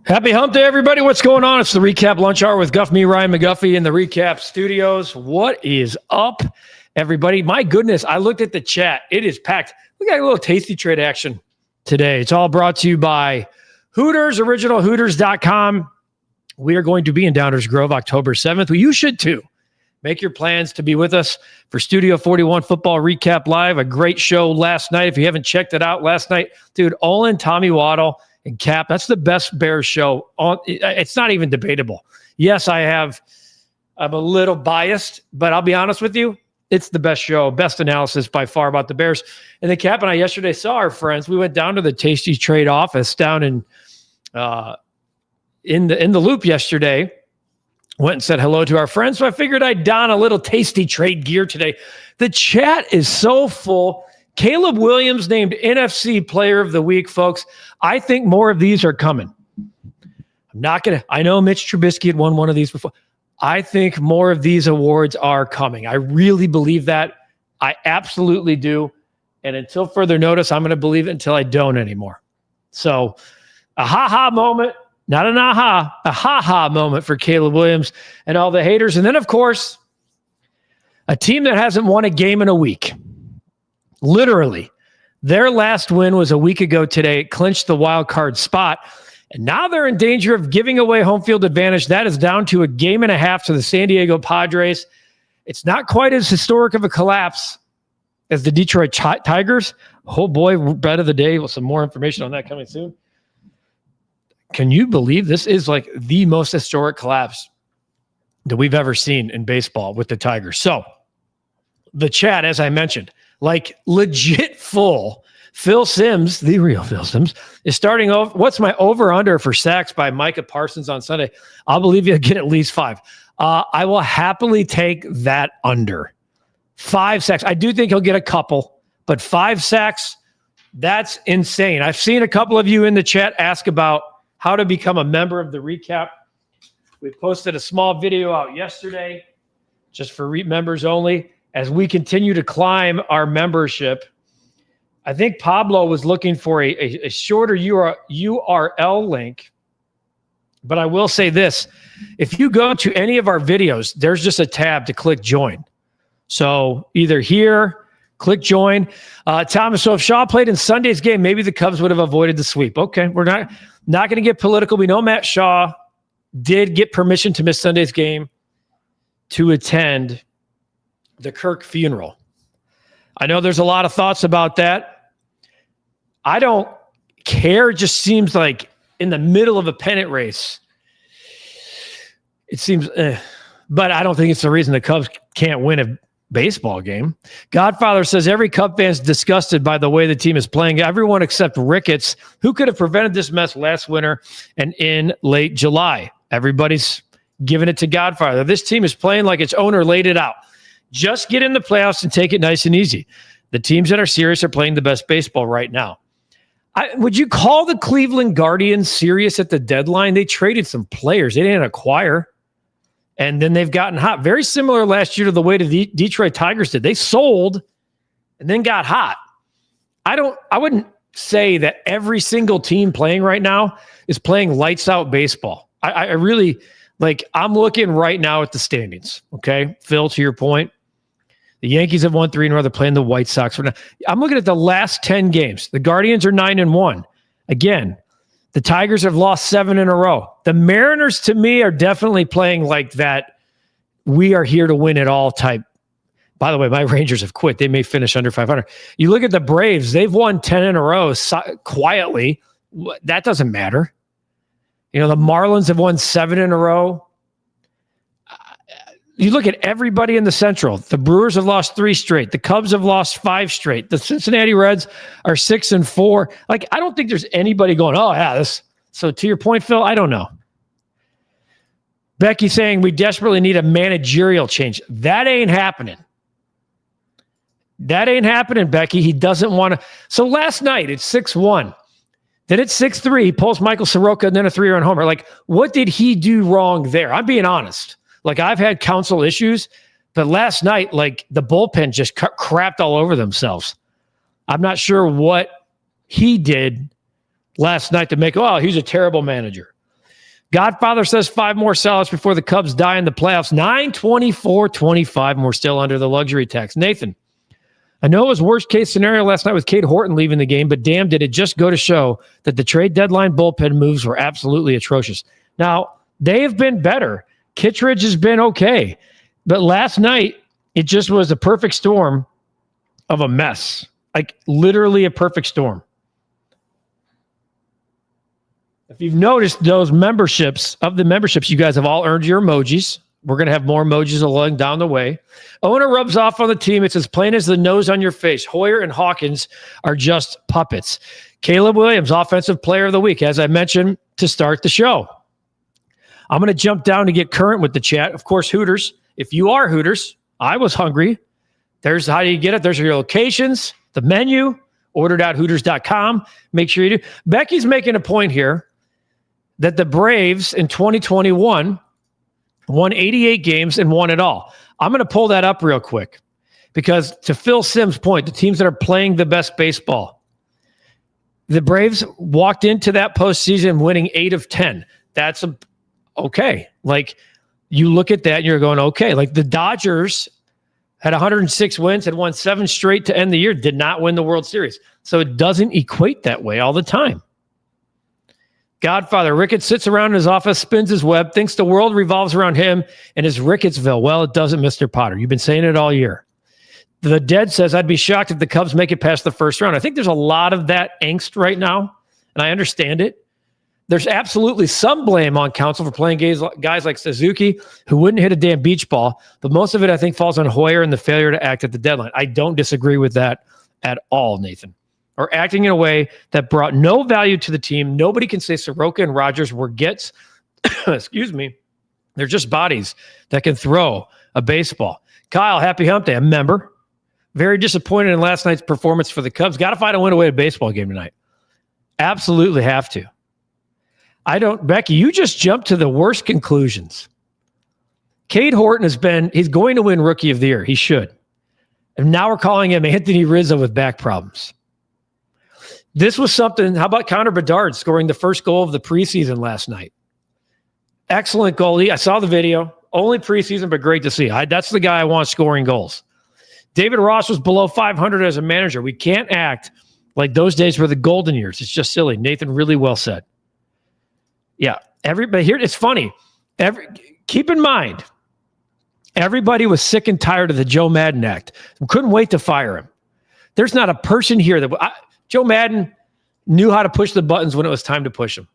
Happy hump day, everybody. What's going on? It's the REKAP Lunch Hour with Guff, me, Ryan McGuffey, in the REKAP studios. What is up, everybody? My goodness, I looked at the chat. It is packed. We got a little tasty trade action today. It's all brought to you by Hooters, originalhooters.com. We are going to be in Downers Grove October 7th. Well, you should too. Make your plans to be with us for Studio 41 Football Recap Live. A great show last night. If you haven't checked it out last night, dude, Olin, Tommy Waddle, and Cap, that's the best Bears show. It's not even debatable. Yes, I'm a little biased, but I'll be honest with you. It's the best show, best analysis by far about the Bears. And then Cap and I yesterday saw our friends. We went down to the Tasty Trade office down in the Loop yesterday. Went and said hello to our friends. So I figured I'd don a little Tasty Trade gear today. The chat is so full. Caleb Williams named NFC Player of the Week, folks. I think more of these are coming. I know Mitch Trubisky had won one of these before. I think more of these awards are coming. I really believe that. I absolutely do. And until further notice, I'm going to believe it until I don't anymore. So a ha-ha moment, not an aha, a ha-ha moment for Caleb Williams and all the haters. And then, of course, a team that hasn't won a game in a week. Literally, their last win was a week ago today. It clinched the wild card spot, and now they're in danger of giving away home field advantage. That is down to a game and a half to the San Diego Padres. It's not quite as historic of a collapse as the Detroit Tigers. Oh boy, bet of the day with some more information on that coming soon. Can you believe this is like the most historic collapse that we've ever seen in baseball with the Tigers? So the chat, as I mentioned, like legit full. Phil Simms, the real Phil Simms, is starting over. What's my over-under for sacks by Micah Parsons on Sunday? I'll believe you'll get at least 5. I will happily take that under. 5 sacks. I do think he'll get a couple, but 5 sacks, that's insane. I've seen a couple of you in the chat ask about how to become a member of the Recap. We posted a small video out yesterday just for members only. As we continue to climb our membership, I think Pablo was looking for a shorter URL link. But I will say this. If you go to any of our videos, there's just a tab to click join. So either here, click join. Thomas, so if Shaw played in Sunday's game, maybe the Cubs would have avoided the sweep. Okay, we're not going to get political. We know Matt Shaw did get permission to miss Sunday's game to attend the Kirk funeral. I know there's a lot of thoughts about that. I don't care. It just seems like in the middle of a pennant race, it seems, but I don't think it's the reason the Cubs can't win a baseball game. Godfather says every Cub fan is disgusted by the way the team is playing. Everyone except Ricketts, who could have prevented this mess last winter and in late July. Everybody's giving it to Godfather. This team is playing like its owner laid it out. Just get in the playoffs and take it nice and easy. The teams that are serious are playing the best baseball right now. Would you call the Cleveland Guardians serious at the deadline? They traded some players. They didn't acquire. And then they've gotten hot. Very similar last year to the way the Detroit Tigers did. They sold and then got hot. I wouldn't say that every single team playing right now is playing lights out baseball. I really, I'm looking right now at the standings. Okay. Phil, to your point, the Yankees have won 3 in a row. They're playing the White Sox. I'm looking at the last 10 games. The Guardians are 9-1. Again, the Tigers have lost 7 in a row. The Mariners, to me, are definitely playing like that we are here to win it all type. By the way, my Rangers have quit. They may finish under 500. You look at the Braves. They've won 10 in a row quietly. That doesn't matter. The Marlins have won 7 in a row. You look at everybody in the Central. The Brewers have lost 3 straight. The Cubs have lost 5 straight. The Cincinnati Reds are 6-4. I don't think there's anybody going, oh, yeah, this. So to your point, Phil, I don't know. Becky saying we desperately need a managerial change. That ain't happening. That ain't happening, Becky. He doesn't want to. So last night, it's 6-1. Then it's 6-3. He pulls Michael Soroka and then a 3-run homer. What did he do wrong there? I'm being honest. I've had counsel issues, but last night, the bullpen just crapped all over themselves. I'm not sure what he did last night to make, he's a terrible manager. Godfather says 5 more sellouts before the Cubs die in the playoffs. 9-24-25, and we're still under the luxury tax. Nathan, I know it was worst case scenario last night with Cade Horton leaving the game, but damn, did it just go to show that the trade deadline bullpen moves were absolutely atrocious. Now, they have been better. Kittredge has been okay. But last night, it just was a perfect storm of a mess. Like, literally a perfect storm. If you've noticed those memberships, you guys have all earned your emojis. We're going to have more emojis along down the way. Owner rubs off on the team. It's as plain as the nose on your face. Hoyer and Hawkins are just puppets. Caleb Williams, Offensive Player of the Week, as I mentioned to start the show. I'm going to jump down to get current with the chat. Of course, Hooters. If you are Hooters, I was hungry. There's how you get it. There's your locations, the menu, ordered.hooters.com. Make sure you do. Becky's making a point here that the Braves in 2021 won 88 games and won it all. I'm going to pull that up real quick because to Phil Simms' point, the teams that are playing the best baseball, the Braves walked into that postseason winning 8 of 10. That's okay. Like, you look at that and you're going, okay. Like, the Dodgers had 106 wins, had won 7 straight to end the year, did not win the World Series. So it doesn't equate that way all the time. Godfather, Ricketts sits around in his office, spins his web, thinks the world revolves around him and his Rickettsville. Well, it doesn't, Mr. Potter. You've been saying it all year. The Dead says, I'd be shocked if the Cubs make it past the first round. I think there's a lot of that angst right now, and I understand it. There's absolutely some blame on Counsell for playing guys like Suzuki who wouldn't hit a damn beach ball, but most of it, I think, falls on Hoyer and the failure to act at the deadline. I don't disagree with that at all, Nathan. Or acting in a way that brought no value to the team. Nobody can say Soroka and Rogers were gets. Excuse me. They're just bodies that can throw a baseball. Kyle, happy hump day. A member. Very disappointed in last night's performance for the Cubs. Got to find a win away a baseball game tonight. Absolutely have to. Becky, you just jumped to the worst conclusions. Cade Horton he's going to win Rookie of the Year. He should. And now we're calling him Anthony Rizzo with back problems. This was something. How about Connor Bedard scoring the first goal of the preseason last night? Excellent goalie. I saw the video. Only preseason, but great to see. That's the guy I want scoring goals. David Ross was below 500 as a manager. We can't act like those days were the golden years. It's just silly. Nathan, really well said. Yeah. Everybody here, it's funny. Keep in mind, everybody was sick and tired of the Joe Madden act. Couldn't wait to fire him. There's not a person here that Joe Madden knew how to push the buttons when it was time to push them.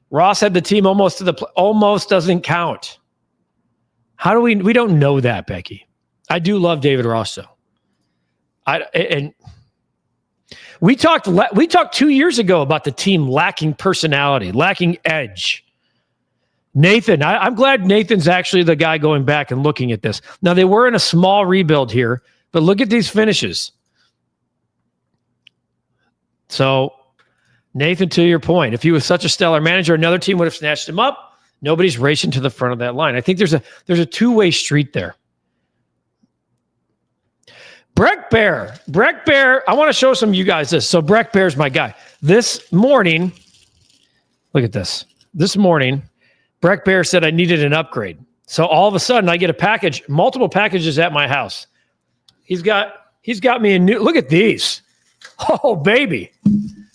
Ross had the team almost to almost doesn't count. How do we don't know that, Becky. I do love David Ross though. And we talked 2 years ago about the team lacking personality, lacking edge. Nathan, I'm glad Nathan's actually the guy going back and looking at this. Now they were in a small rebuild here, but look at these finishes. So, Nathan, to your point, if he was such a stellar manager, another team would have snatched him up. Nobody's racing to the front of that line. I think there's a two-way street there. Breck Bear, I want to show some of you guys this. So Breck Bear's my guy. This morning, look at this. This morning, Breck Bear said I needed an upgrade. So all of a sudden, I get a package, multiple packages at my house. He's got me a new. Look at these. Oh, baby.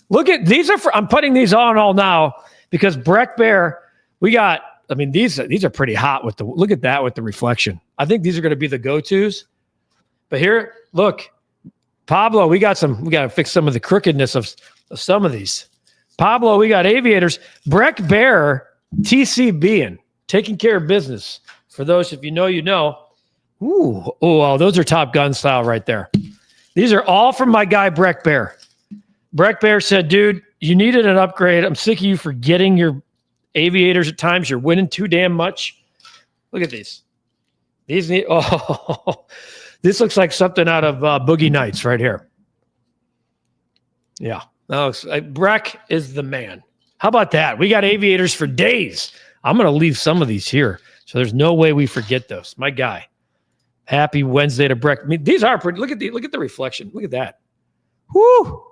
Look at these. I'm putting these on all now because Breck Bear, these are pretty hot with look at that with the reflection. I think these are going to be the go-tos. But here, look, Pablo, we got to fix some of the crookedness of some of these. Pablo, we got aviators. Breck Bear, TCB, taking care of business. For those, if you know, you know. Those are Top Gun style right there. These are all from my guy, Breck Bear. Breck Bear said, dude, you needed an upgrade. I'm sick of you forgetting your aviators at times. You're winning too damn much. Look at these. This looks like something out of Boogie Nights right here. Yeah. Breck is the man. How about that? We got aviators for days. I'm going to leave some of these here. So there's no way we forget those. My guy. Happy Wednesday to Breck. These are pretty. Look at the reflection. Look at that. Woo!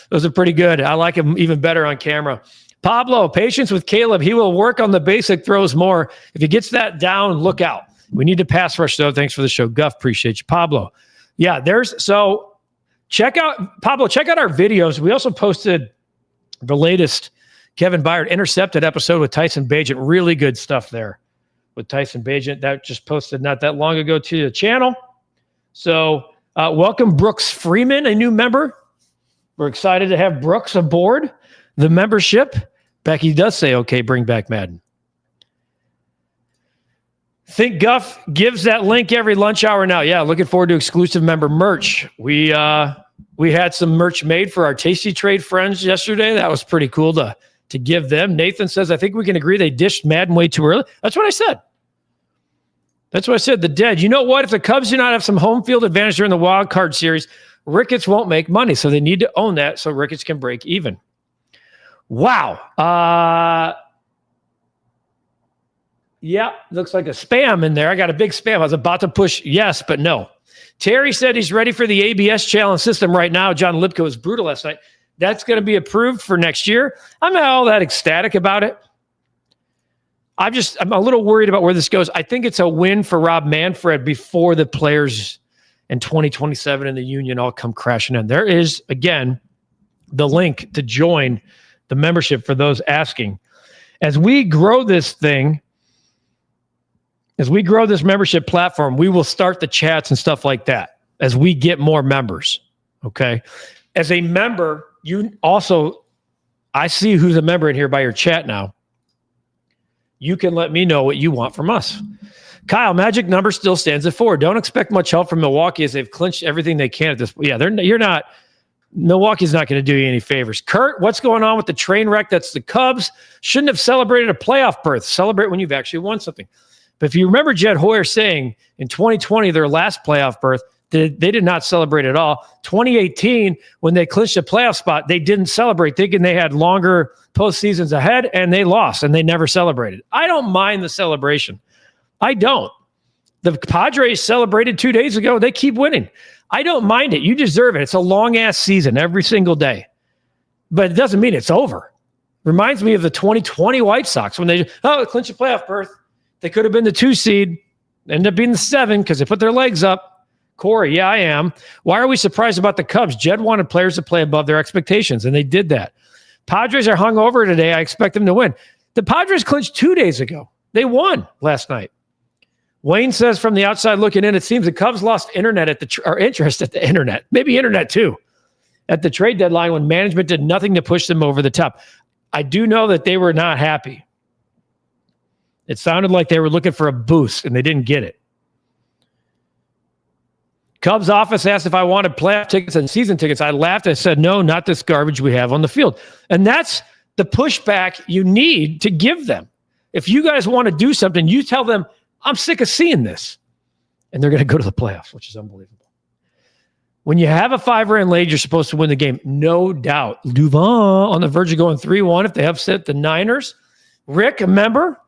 Those are pretty good. I like him even better on camera. Pablo, patience with Caleb. He will work on the basic throws more. If he gets that down, look out. We need to pass rush, though. Thanks for the show. Guff, appreciate you. Pablo. Yeah, check out our videos. We also posted the latest Kevin Byard intercepted episode with Tyson Bagent. Really good stuff there with Tyson Bagent. That just posted not that long ago to the channel. So welcome Brooks Freeman, a new member. We're excited to have Brooks aboard the membership. Becky does say, okay, bring back Madden. Think Guff gives that link every lunch hour now. Yeah, looking forward to exclusive member merch. We had some merch made for our Tasty Trade friends yesterday. That was pretty cool to give them. Nathan says, I think we can agree they dished Madden way too early. That's what I said. The dead. You know what? If the Cubs do not have some home field advantage during the wild card series, Ricketts won't make money. So they need to own that so Ricketts can break even. Wow. Yeah, looks like a spam in there. I got a big spam. I was about to push yes, but no. Terry said he's ready for the ABS challenge system right now. John Lipko was brutal last night. That's going to be approved for next year. I'm not all that ecstatic about it. I'm a little worried about where this goes. I think it's a win for Rob Manfred before the players in 2027 in the union all come crashing in. There is, again, the link to join the membership for those asking. As we grow this membership platform, we will start the chats and stuff like that as we get more members, okay? As a member, I see who's a member in here by your chat now. You can let me know what you want from us. Kyle, magic number still stands at 4. Don't expect much help from Milwaukee as they've clinched everything they can at this point. Yeah, Milwaukee's not going to do you any favors. Kurt, what's going on with the train wreck? That's the Cubs. Shouldn't have celebrated a playoff berth. Celebrate when you've actually won something. But if you remember Jed Hoyer saying in 2020, their last playoff berth, they did not celebrate at all. 2018, when they clinched a playoff spot, they didn't celebrate, thinking they had longer postseasons ahead, and they lost, and they never celebrated. I don't mind the celebration. I don't. The Padres celebrated 2 days ago. They keep winning. I don't mind it. You deserve it. It's a long-ass season every single day. But it doesn't mean it's over. Reminds me of the 2020 White Sox when they clinched a playoff berth. They could have been the 2 seed, ended up being the 7 because they put their legs up. Corey, yeah, I am. Why are we surprised about the Cubs? Jed wanted players to play above their expectations, and they did that. Padres are hung over today. I expect them to win. The Padres clinched 2 days ago. They won last night. Wayne says from the outside looking in, it seems the Cubs lost interest at the internet, maybe internet too, at the trade deadline when management did nothing to push them over the top. I do know that they were not happy. It sounded like they were looking for a boost, and they didn't get it. Cubs office asked if I wanted playoff tickets and season tickets. I laughed. I said, no, not this garbage we have on the field. And that's the pushback you need to give them. If you guys want to do something, you tell them, I'm sick of seeing this. And they're going to go to the playoffs, which is unbelievable. When you have a 5-run lead, you're supposed to win the game. No doubt. Duvall on the verge of going 3-1 if they upset the Niners. Rick, a member,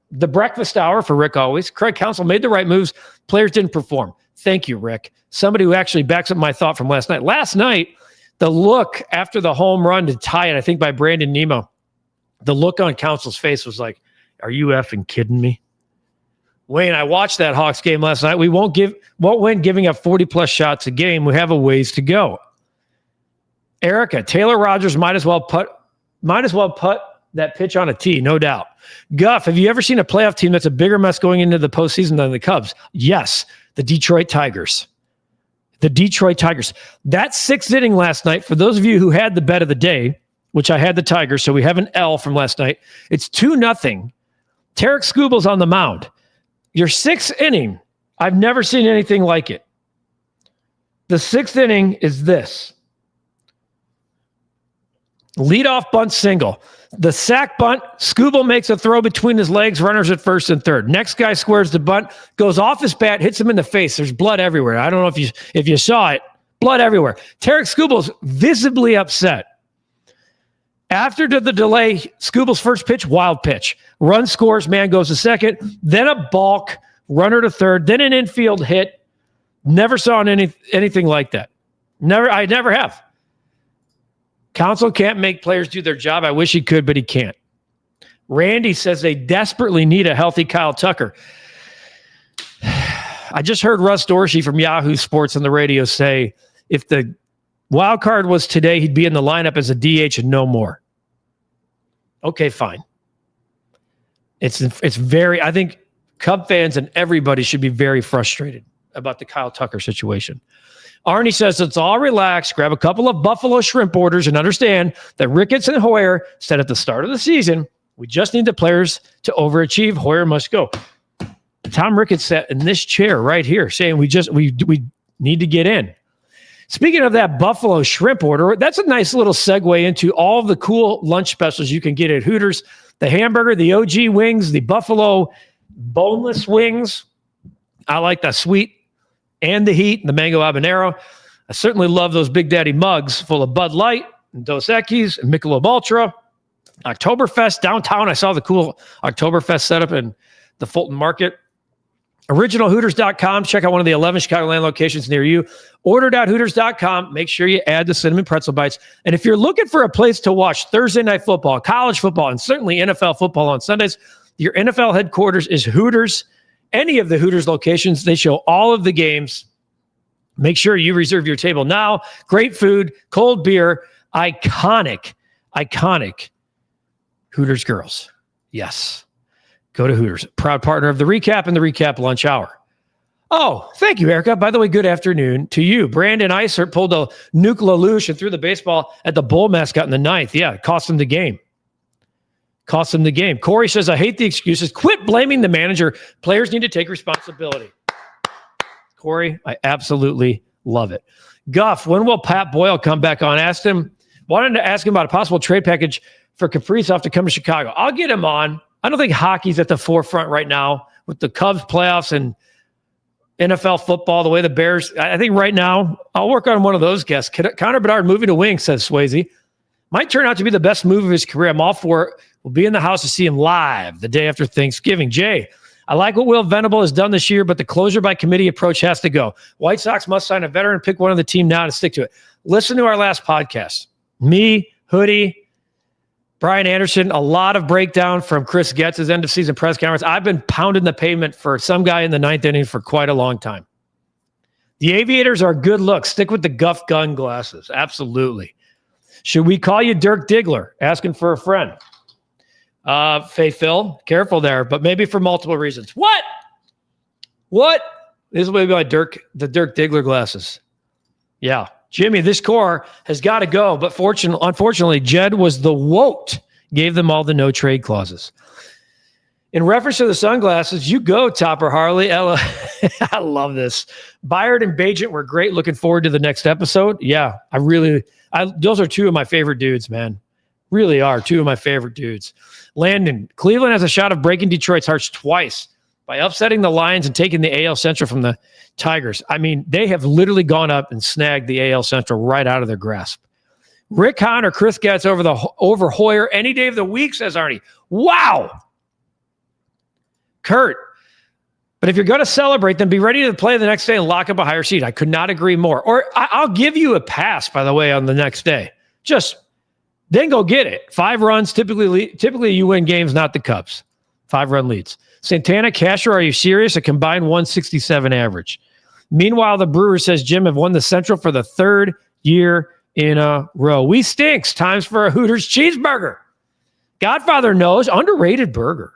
the breakfast hour for Rick always. Craig Counsell made the right moves. Players didn't perform. Thank you, Rick. Somebody who actually backs up my thought from last night. Last night, the look after the home run to tie it, I think by Brandon Nemo, the look on Counsell's face was like, are you effing kidding me? Wayne, I watched that Hawks game last night. We won't win giving up 40-plus shots a game. We have a ways to go. Erica, Taylor Rogers might as well put that pitch on a tee, no doubt. Guff, have you ever seen a playoff team that's a bigger mess going into the postseason than the Cubs? Yes, the Detroit Tigers. The Detroit Tigers. That 6th inning last night, for those of you who had the bet of the day, which I had the Tigers, so we have an L from last night, it's 2-0. Tarek Skubal's on the mound. Your 6th inning, I've never seen anything like it. The 6th inning is this. Leadoff bunt single. The sack bunt, Skubal makes a throw between his legs, runners at first and third. Next guy squares the bunt, goes off his bat, hits him in the face. There's blood everywhere. I don't know if you saw it. Blood everywhere. Tarek Skubal's visibly upset. After the delay, Skubal's first pitch, wild pitch. Run scores, man goes to second. Then a balk, runner to third. Then an infield hit. Never saw anything like that. I never have. Council can't make players do their job. I wish he could, but he can't. Randy says they desperately need a healthy Kyle Tucker. I just heard Russ Dorsey from Yahoo Sports on the radio say if the wild card was today, he'd be in the lineup as a DH and no more. Okay, fine. It's very, I think Cub fans and everybody should be very frustrated about the Kyle Tucker situation. Arnie says, let's all relax, grab a couple of Buffalo shrimp orders, and understand that Ricketts and Hoyer said at the start of the season, we just need the players to overachieve. Hoyer must go. Tom Ricketts sat in this chair right here saying we need to get in. Speaking of that Buffalo shrimp order, that's a nice little segue into all of the cool lunch specials you can get at Hooters. The hamburger, the OG wings, the Buffalo boneless wings. I like the sweet and the heat, the mango habanero. I certainly love those Big Daddy mugs full of Bud Light and Dos Equis and Michelob Ultra. Oktoberfest downtown. I saw the cool Oktoberfest setup in the Fulton Market. OriginalHooters.com. Check out one of the 11 Chicagoland locations near you. Order.Hooters.com. Make sure you add the cinnamon pretzel bites. And if you're looking for a place to watch Thursday night football, college football, and certainly NFL football on Sundays, your NFL headquarters is Hooters. Any of the Hooters locations, they show all of the games. Make sure you reserve your table now. Great food, cold beer, iconic Hooters girls. Yes. Go to Hooters. Proud partner of the REKAP and the REKAP Lunch Hour. Oh, thank you, Erica. By the way, good afternoon to you. Brandon Isert pulled a Nuke LaLoosh and threw the baseball at the Bull mascot in the ninth. Yeah, it cost him the game. Corey says, I hate the excuses. Quit blaming the manager. Players need to take responsibility. Corey, I absolutely love it. Guff, when will Pat Boyle come back on? Wanted to ask him about a possible trade package for Kaprizov to come to Chicago. I'll get him on. I don't think hockey's at the forefront right now with the Cubs playoffs and NFL football, the way the Bears. I think right now, I'll work on one of those guests. Connor Bedard moving to wing, says Swayze. Might turn out to be the best move of his career. I'm all for it. We'll be in the house to see him live the day after Thanksgiving. Jay, I like what Will Venable has done this year, but the closure by committee approach has to go. White Sox must sign a veteran, pick one of the team now to stick to it. Listen to our last podcast. Me, Hoodie, Brian Anderson, a lot of breakdown from Chris Getz's end of season press conference. I've been pounding the pavement for some guy in the ninth inning for quite a long time. The Aviators are a good look. Stick with the Guff gun glasses. Absolutely. Should we call you Dirk Diggler? Asking for a friend. Phil, careful there, but maybe for multiple reasons. What? This is maybe the Dirk Diggler glasses. Yeah. Jimmy, this core has got to go, but unfortunately, Jed was the woke, gave them all the no trade clauses. In reference to the sunglasses, you go, Topper Harley. Ella, I love this. Byard and Bajent were great. Looking forward to the next episode. Yeah, those are two of my favorite dudes, man. Really are two of my favorite dudes. Landon, Cleveland has a shot of breaking Detroit's hearts twice by upsetting the Lions and taking the AL Central from the Tigers. I mean, they have literally gone up and snagged the AL Central right out of their grasp. Rick Hahn or Chris Getz over Hoyer any day of the week, says Arnie. Wow. Kurt, but if you're going to celebrate, then be ready to play the next day and lock up a higher seed. I could not agree more. Or I'll give you a pass, by the way, on the next day. Just then go get it. 5 runs. Typically you win games, not the Cubs. 5-run leads. Santana, Casher, are you serious? A combined 167 average. Meanwhile, the Brewers, says Jim, have won the Central for the 3rd year in a row. We stinks. Times for a Hooters cheeseburger. Godfather knows. Underrated burger.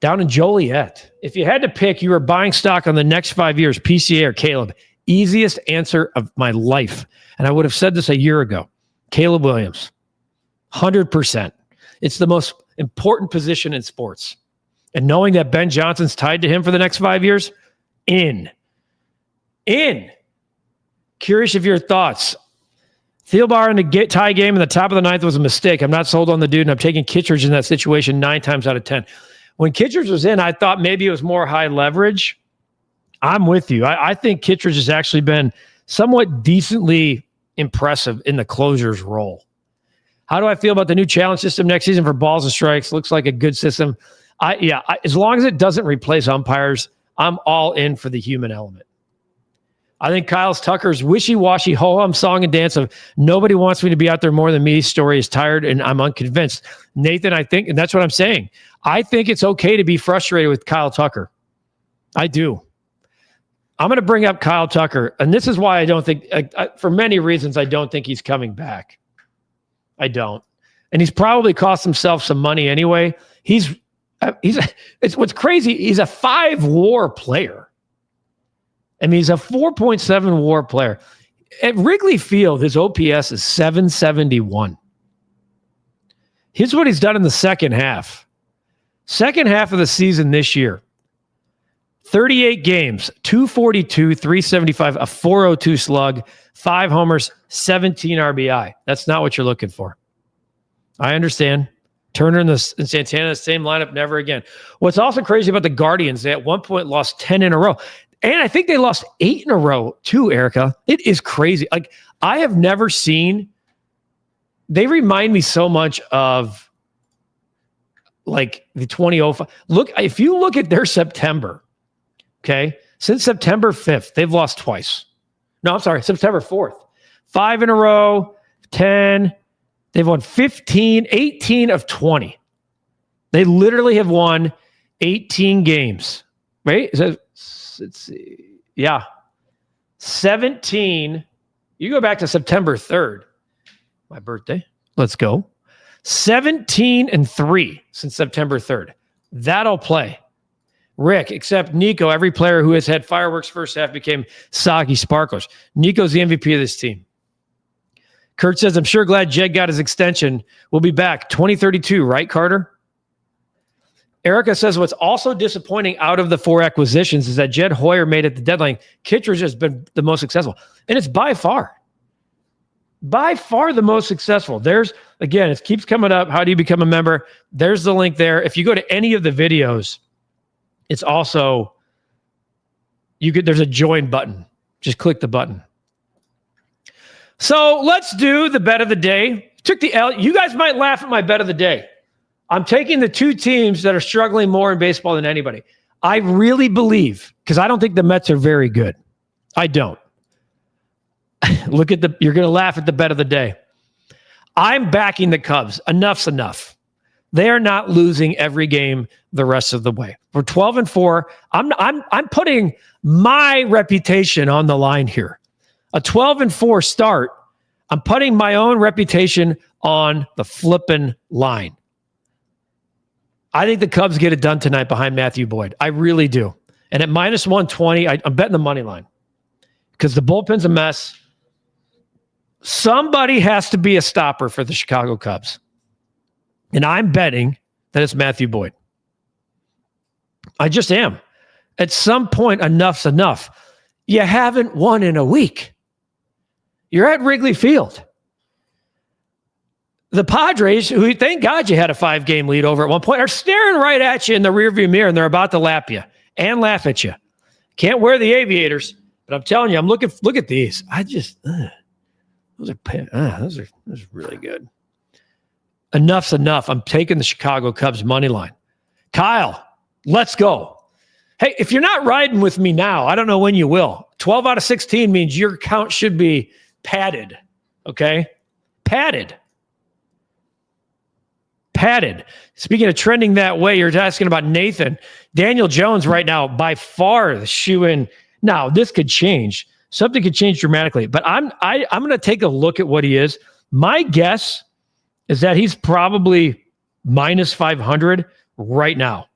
Down in Joliet. If you had to pick, you were buying stock on the next 5 years, PCA or Caleb. Easiest answer of my life. And I would have said this a year ago. Caleb Williams. 100%. It's the most important position in sports. And knowing that Ben Johnson's tied to him for the next 5 years, in. Curious of your thoughts. Thielbar in the tie game in the top of the ninth was a mistake. I'm not sold on the dude, and I'm taking Kittredge in that situation 9 times out of 10. When Kittredge was in, I thought maybe it was more high leverage. I'm with you. I think Kittredge has actually been somewhat decently impressive in the closer's role. How do I feel about the new challenge system next season for balls and strikes? Looks like a good system. As long as it doesn't replace umpires, I'm all in for the human element. I think Kyle Tucker's wishy-washy ho-hum song and dance of nobody wants me to be out there more than me story is tired and I'm unconvinced. Nathan, I think, and that's what I'm saying, I think it's okay to be frustrated with Kyle Tucker. I do. I'm going to bring up Kyle Tucker, and this is why I don't think, for many reasons, I don't think he's coming back. I don't. And he's probably cost himself some money anyway. It's what's crazy, he's a 5 WAR player. I mean, he's a 4.7 WAR player. At Wrigley Field, his OPS is 771. Here's what he's done in the second half. Second half of the season this year. 38 games, 242, 375, a 402 slug, 5 homers, 17 RBI. That's not what you're looking for. I understand. Turner and Santana, the same lineup, never again. What's also crazy about the Guardians, they at one point lost 10 in a row. And I think they lost 8 in a row too, Erica. It is crazy. Like, I have never seen, they remind me so much of like the 2005. Look, if you look at their September, okay, since September 5th, they've lost twice. No, I'm sorry, September 4th. 5 in a row, 10. They've won 15, 18 of 20. They literally have won 18 games, right? Let's see. Yeah. 17. You go back to September 3rd, my birthday. Let's go. 17-3 since September 3rd. That'll play. Rick, except Nico, every player who has had fireworks first half became soggy sparklers. Nico's the MVP of this team. Kurt says, I'm sure glad Jed got his extension. We'll be back 2032, right, Carter? Erica says, what's also disappointing out of the 4 acquisitions is that Jed Hoyer made at the deadline. Kittredge has been the most successful. And it's by far the most successful. There's, again, it keeps coming up. How do you become a member? There's the link there. If you go to any of the videos, it's also, there's a join button. Just click the button. So let's do the bet of the day. Took the L. You guys might laugh at my bet of the day. I'm taking the 2 teams that are struggling more in baseball than anybody. I really believe, because I don't think the Mets are very good. I don't. You're going to laugh at the bet of the day. I'm backing the Cubs. Enough's enough. They are not losing every game the rest of the way. We're 12-4. I'm putting my reputation on the line here. A 12-4 start. I'm putting my own reputation on the flipping line. I think the Cubs get it done tonight behind Matthew Boyd. I really do. And at minus 120, I'm betting the money line because the bullpen's a mess. Somebody has to be a stopper for the Chicago Cubs. And I'm betting that it's Matthew Boyd. I just am. At some point, enough's enough. You haven't won in a week. You're at Wrigley Field. The Padres, who thank God you had a 5-game lead over at one point, are staring right at you in the rearview mirror, and they're about to lap you and laugh at you. Can't wear the aviators, but I'm telling you, look at these. Those are really good. Enough's enough. I'm taking the Chicago Cubs money line. Kyle, let's go. Hey, if you're not riding with me now, I don't know when you will. 12 out of 16 means your count should be padded. Okay? Padded. Speaking of trending that way, you're asking about Nathan. Daniel Jones right now, by far the shoe-in. Now, this could change. Something could change dramatically. But I'm going to take a look at what he is. My guess is that he's probably minus 500 right now,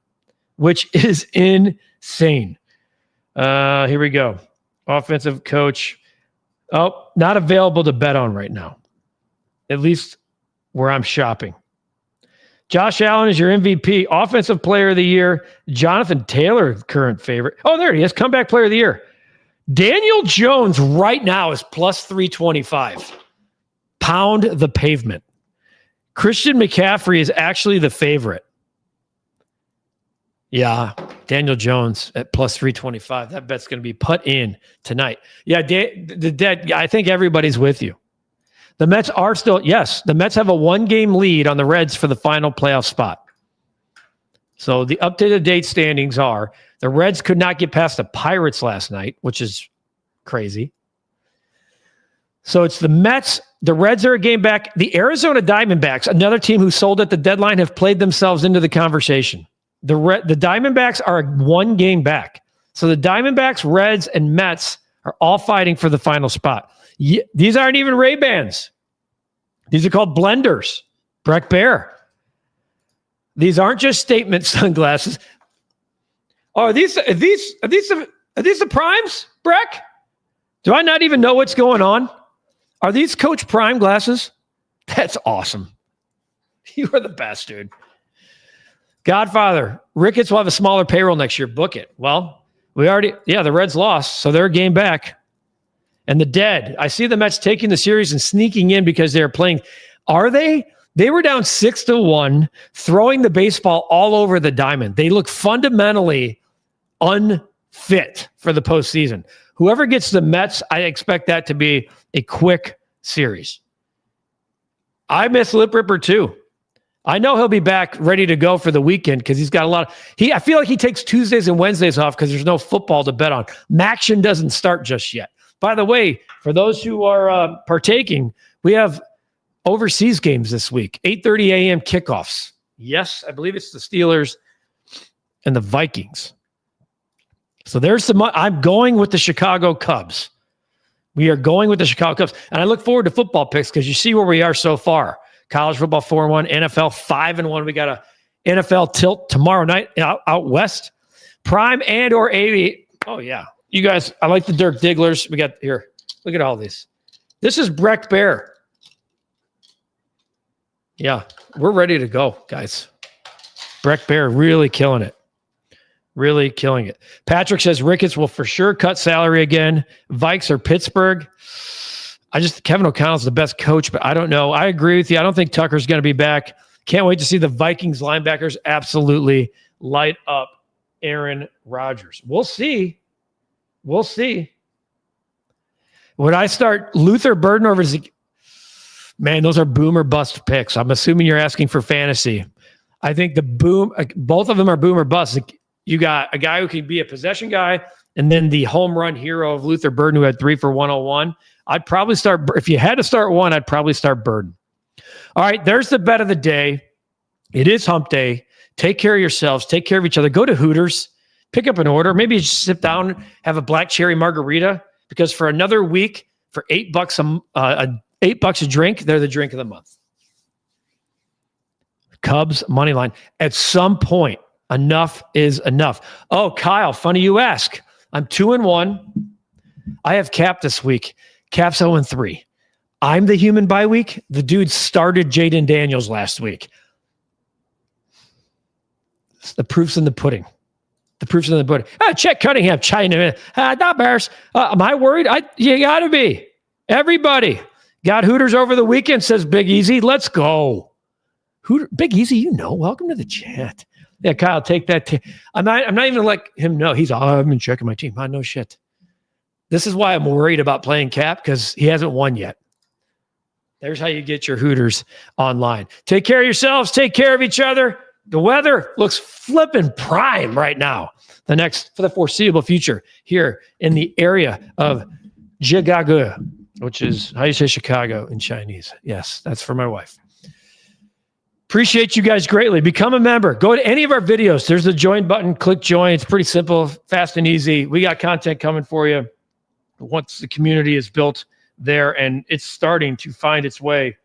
which is insane. Here we go. Offensive coach. Oh, not available to bet on right now, at least where I'm shopping. Josh Allen is your MVP. Offensive player of the year. Jonathan Taylor, current favorite. Oh, there he is. Comeback player of the year. Daniel Jones right now is plus 325. Pound the pavement. Christian McCaffrey is actually the favorite. Yeah, Daniel Jones at plus 325. That bet's going to be put in tonight. Yeah, I think everybody's with you. The Mets are still, yes, the Mets have a 1-game lead on the Reds for the final playoff spot. So the up-to-date standings are the Reds could not get past the Pirates last night, which is Crazy. So it's the Mets. The Reds are a game back. The Arizona Diamondbacks, another team who sold at the deadline, have played themselves into the conversation. The Diamondbacks are 1 game back. So the Diamondbacks, Reds, and Mets are all fighting for the final spot. These aren't even Ray-Bans. These are called blenders. Breck Bear. These aren't just statement sunglasses. Oh, are these the primes, Breck? Do I not even know what's going on? Are these Coach Prime glasses? That's awesome. You are the best, dude. Godfather, Ricketts will have a smaller payroll next year. Book it. Well, the Reds lost, so they're a game back. And the Dead, I see the Mets taking the series and sneaking in because they're playing. Are they? They were down 6-1, throwing the baseball all over the diamond. They look fundamentally unfit for the postseason. Whoever gets the Mets, I expect that to be a quick series. I miss Lip Ripper too. I know he'll be back ready to go for the weekend because he's got a lot of. I feel like he takes Tuesdays and Wednesdays off because there's no football to bet on. Maction doesn't start just yet. By the way, for those who are partaking, we have overseas games this week. 8:30 a.m. kickoffs. Yes, I believe it's the Steelers and the Vikings. So there's I'm going with the Chicago Cubs. We are going with the Chicago Cubs. And I look forward to football picks because you see where we are so far. College football 4-1, NFL 5-1. We got a NFL tilt tomorrow night out west. Prime and or 80. Oh, yeah. You guys, I like the Dirk Digglers. We got here. Look at all these. This is Breck Bear. Yeah, we're ready to go, guys. Breck Bear really killing it. Really killing it. Patrick says Ricketts will for sure cut salary again. Vikes or Pittsburgh. Kevin O'Connell's the best coach, but I don't know. I agree with you. I don't think Tucker's going to be back. Can't wait to see the Vikings linebackers absolutely light up Aaron Rodgers. We'll see. We'll see. Would I start Luther Burden over Zeke? Man, those are boom or bust picks. I'm assuming you're asking for fantasy. I think both of them are boom or bust. You got a guy who can be a possession guy, and then the home run hero of Luther Burden, who had 3 for 101. I'd probably start, if you had to start one, I'd probably start Burden. All right, there's the bet of the day. It is hump day. Take care of yourselves. Take care of each other. Go to Hooters. Pick up an order. Maybe just sit down, have a black cherry margarita, because for another week, for $8 a drink, they're the drink of the month. Cubs money line. At some point, enough is enough. Oh, Kyle, funny you ask. I'm 2-1. I have Cap this week. Cap's 0-3. I'm the human bye week. The dude started Jaden Daniels last week. The proof's in the pudding. The proof's in the pudding. Check Cunningham, China. Not Bears. Am I worried? You got to be. Everybody got Hooters over the weekend, says Big Easy. Let's go. Big Easy, welcome to the chat. Yeah, Kyle, take that. I'm not even going to let him know. I've been checking my team. No shit. This is why I'm worried about playing Cap, because he hasn't won yet. There's how you get your Hooters online. Take care of yourselves. Take care of each other. The weather looks flipping prime right now. For the foreseeable future here in the area of Chicago, which is how you say Chicago in Chinese. Yes, that's for my wife. Appreciate you guys greatly. Become a member. Go to any of our videos. There's the join button. Click join. It's pretty simple, fast and easy. We got content coming for you once the community is built there, and it's starting to find its way.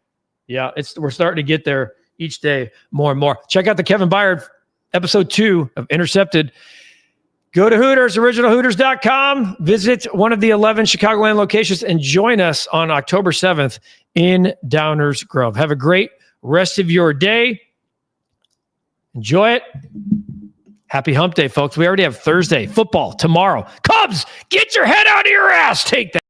Yeah, we're starting to get there each day more and more. Check out the Kevin Byard episode 2 of Intercepted. Go to Hooters, originalhooters.com. Visit one of the 11 Chicagoland locations and join us on October 7th in Downers Grove. Have a great rest of your day. Enjoy it. Happy hump day, folks. We already have Thursday football tomorrow. Cubs, get your head out of your ass. Take that.